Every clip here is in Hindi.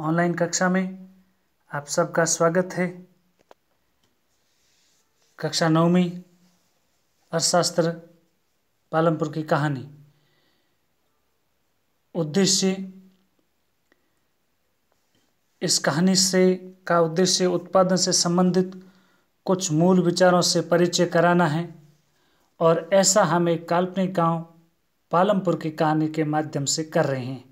ऑनलाइन कक्षा में आप सबका स्वागत है। कक्षा 9वीं अर्थशास्त्र पालमपुर की कहानी। उद्देश्य इस कहानी का उद्देश्य उत्पादन से संबंधित कुछ मूल विचारों से परिचय कराना है और ऐसा हम एक काल्पनिक गांव पालमपुर की कहानी के माध्यम से कर रहे हैं।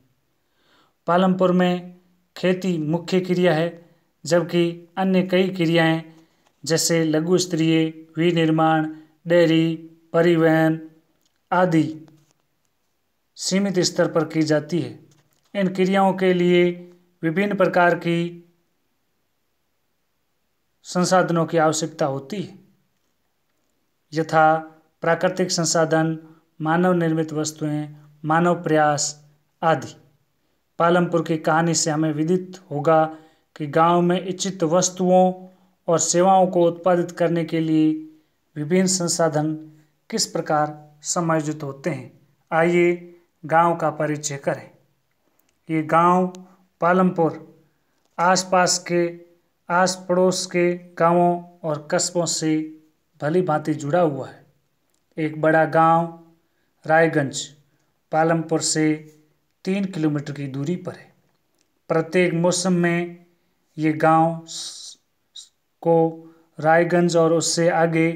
पालमपुर में खेती मुख्य क्रिया है, जबकि अन्य कई क्रियाएं जैसे लघु स्तरीय, विनिर्माण, डेयरी, परिवहन आदि सीमित स्तर पर की जाती है। इन क्रियाओं के लिए विभिन्न प्रकार की संसाधनों की आवश्यकता होती है, यथा प्राकृतिक संसाधन, मानव निर्मित वस्तुएं, मानव प्रयास आदि। पालमपुर की कहानी से हमें विदित होगा कि गांव में इच्छित वस्तुओं और सेवाओं को उत्पादित करने के लिए विभिन्न संसाधन किस प्रकार समायोजित होते हैं। आइए गांव का परिचय करें। ये गांव पालमपुर आस पड़ोस के गांवों और कस्बों से भली भांति जुड़ा हुआ है। एक बड़ा गांव रायगंज पालमपुर से 3 किलोमीटर की दूरी पर है। प्रत्येक मौसम में ये गांव को रायगंज और उससे आगे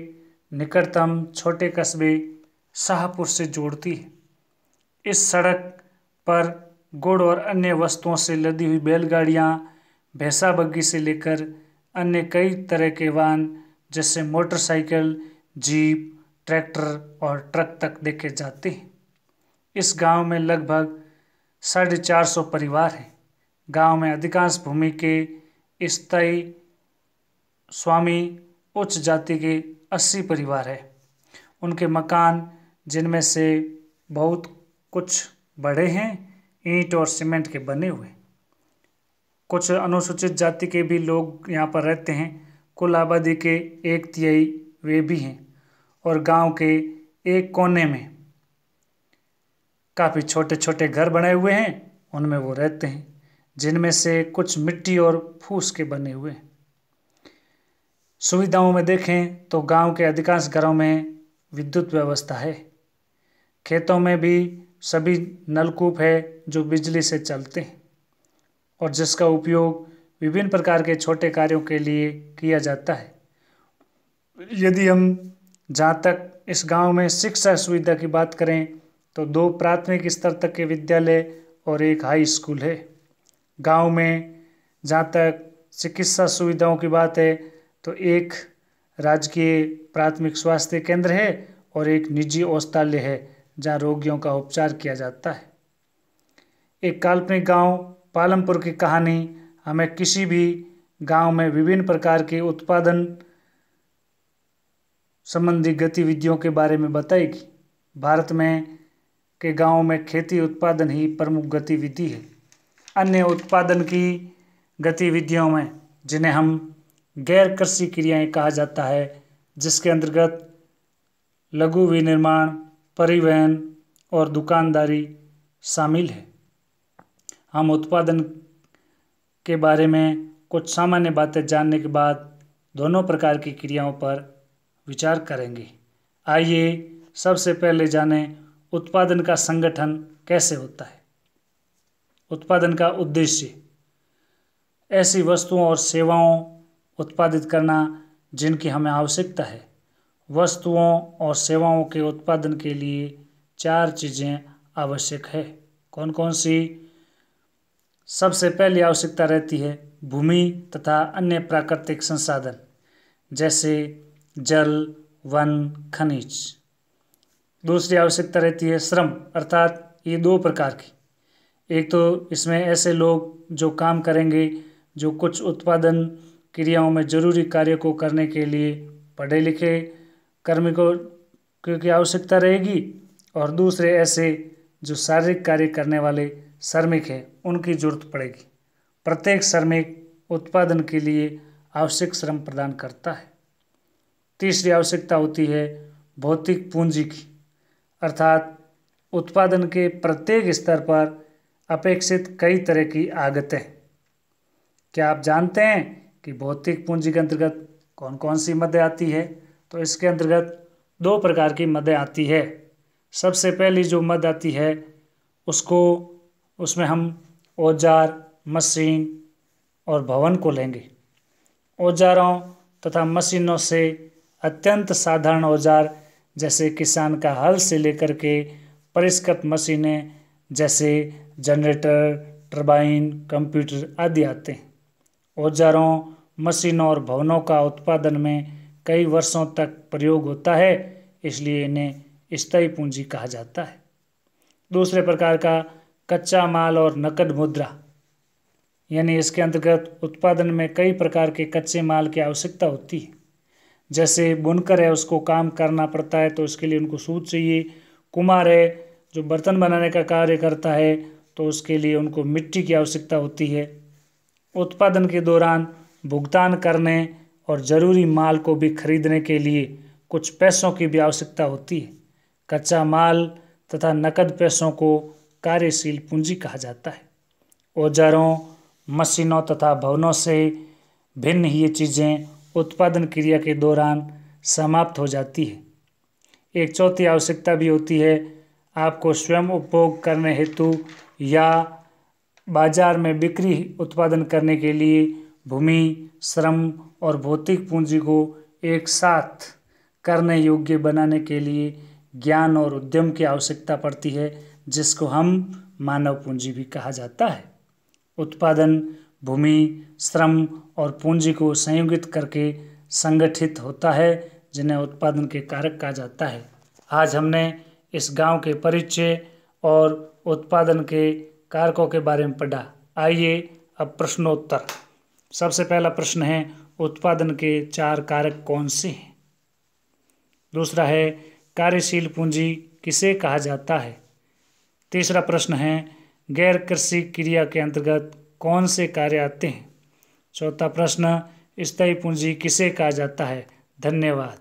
निकटतम छोटे कस्बे शाहपुर से जोड़ती है। इस सड़क पर गुड़ और अन्य वस्तुओं से लदी हुई बैलगाड़ियां, भैंसा बग्घी से लेकर अन्य कई तरह के वाहन जैसे मोटरसाइकिल, जीप, ट्रैक्टर और ट्रक तक देखे जाते हैं। इस गांव में लगभग 450 परिवार हैं। गांव में अधिकांश भूमि के स्थायी स्वामी उच्च जाति के 80 परिवार हैं। उनके मकान, जिनमें से बहुत कुछ बड़े हैं, ईंट और सीमेंट के बने हुए। कुछ अनुसूचित जाति के भी लोग यहाँ पर रहते हैं। कुल आबादी के 1/3 वे भी हैं और गांव के एक कोने में काफ़ी छोटे छोटे घर बने हुए हैं, उनमें वो रहते हैं, जिनमें से कुछ मिट्टी और फूस के बने हुए हैं। सुविधाओं में देखें तो गांव के अधिकांश घरों में विद्युत व्यवस्था है। खेतों में भी सभी नलकूप है जो बिजली से चलते हैं और जिसका उपयोग विभिन्न प्रकार के छोटे कार्यों के लिए किया जाता है। यदि हम जहाँ तक इस गांव में शिक्षा सुविधा की बात करें तो 2 प्राथमिक स्तर तक के विद्यालय और एक हाई स्कूल है। गांव में जहाँ तक चिकित्सा सुविधाओं की बात है तो एक राजकीय प्राथमिक स्वास्थ्य केंद्र है और एक निजी औषधालय है जहाँ रोगियों का उपचार किया जाता है। एक काल्पनिक गांव पालमपुर की कहानी हमें किसी भी गांव में विभिन्न प्रकार के उत्पादन संबंधी गतिविधियों के बारे में बताएगी। भारत में के गांवों में खेती उत्पादन ही प्रमुख गतिविधि है। अन्य उत्पादन की गतिविधियों में, जिन्हें हम गैर कृषि क्रियाएं कहा जाता है, जिसके अंतर्गत लघु विनिर्माण, परिवहन और दुकानदारी शामिल है। हम उत्पादन के बारे में कुछ सामान्य बातें जानने के बाद दोनों प्रकार की क्रियाओं पर विचार करेंगे। आइए सबसे पहले जानें उत्पादन का संगठन कैसे होता है। उत्पादन का उद्देश्य ऐसी वस्तुओं और सेवाओं उत्पादित करना जिनकी हमें आवश्यकता है। वस्तुओं और सेवाओं के उत्पादन के लिए 4 चीज़ें आवश्यक है। कौन कौन सी? सबसे पहली आवश्यकता रहती है भूमि तथा अन्य प्राकृतिक संसाधन जैसे जल, वन, खनिज। दूसरी आवश्यकता रहती है श्रम, अर्थात ये 2 प्रकार की। एक तो इसमें ऐसे लोग जो काम करेंगे जो कुछ उत्पादन क्रियाओं में जरूरी कार्य को करने के लिए पढ़े लिखे कार्मिकों की आवश्यकता रहेगी, और दूसरे ऐसे जो शारीरिक कार्य करने वाले श्रमिक हैं, उनकी जरूरत पड़ेगी। प्रत्येक श्रमिक उत्पादन के लिए आवश्यक श्रम प्रदान करता है। तीसरी आवश्यकता होती है भौतिक पूंजी की, अर्थात उत्पादन के प्रत्येक स्तर पर अपेक्षित कई तरह की आगतें क्या आप जानते हैं कि भौतिक पूंजी के अंतर्गत कौन कौन सी मदें आती है? तो इसके अंतर्गत 2 प्रकार की मदें आती है। सबसे पहली जो मद आती है उसमें हम औजार, मशीन और भवन को लेंगे। औजारों तथा मशीनों से अत्यंत साधारण औजार जैसे किसान का हल से लेकर के परिष्कृत मशीनें जैसे जनरेटर, टरबाइन, कंप्यूटर आदि आते हैं। औजारों, मशीनों और भवनों का उत्पादन में कई वर्षों तक प्रयोग होता है, इसलिए इन्हें स्थायी पूंजी कहा जाता है। दूसरे प्रकार का कच्चा माल और नकद मुद्रा, यानी इसके अंतर्गत उत्पादन में कई प्रकार के कच्चे माल की आवश्यकता होती है। जैसे बुनकर है, उसको काम करना पड़ता है तो उसके लिए उनको सूत चाहिए। कुम्हार है जो बर्तन बनाने का कार्य करता है तो उसके लिए उनको मिट्टी की आवश्यकता होती है। उत्पादन के दौरान भुगतान करने और ज़रूरी माल को भी खरीदने के लिए कुछ पैसों की भी आवश्यकता होती है। कच्चा माल तथा नकद पैसों को कार्यशील पूंजी कहा जाता है। औजारों, मशीनों तथा भवनों से भिन्न ये चीज़ें उत्पादन क्रिया के दौरान समाप्त हो जाती है। एक चौथी आवश्यकता भी होती है, आपको स्वयं उपभोग करने हेतु या बाजार में बिक्री उत्पादन करने के लिए भूमि, श्रम और भौतिक पूंजी को एक साथ करने योग्य बनाने के लिए ज्ञान और उद्यम की आवश्यकता पड़ती है, जिसको हम मानव पूंजी भी कहा जाता है। उत्पादन भूमि, श्रम और पूंजी को संयोजित करके संगठित होता है, जिन्हें उत्पादन के कारक कहा जाता है। आज हमने इस गांव के परिचय और उत्पादन के कारकों के बारे में पढ़ा। आइए अब प्रश्नोत्तर। सबसे पहला प्रश्न है, उत्पादन के 4 कारक कौन से हैं? दूसरा है, कार्यशील पूंजी किसे कहा जाता है? तीसरा प्रश्न है, गैर कृषि क्रिया के अंतर्गत कौन से कार्य आते हैं? चौथा प्रश्न, स्थायी पूंजी किसे कहा जाता है? धन्यवाद।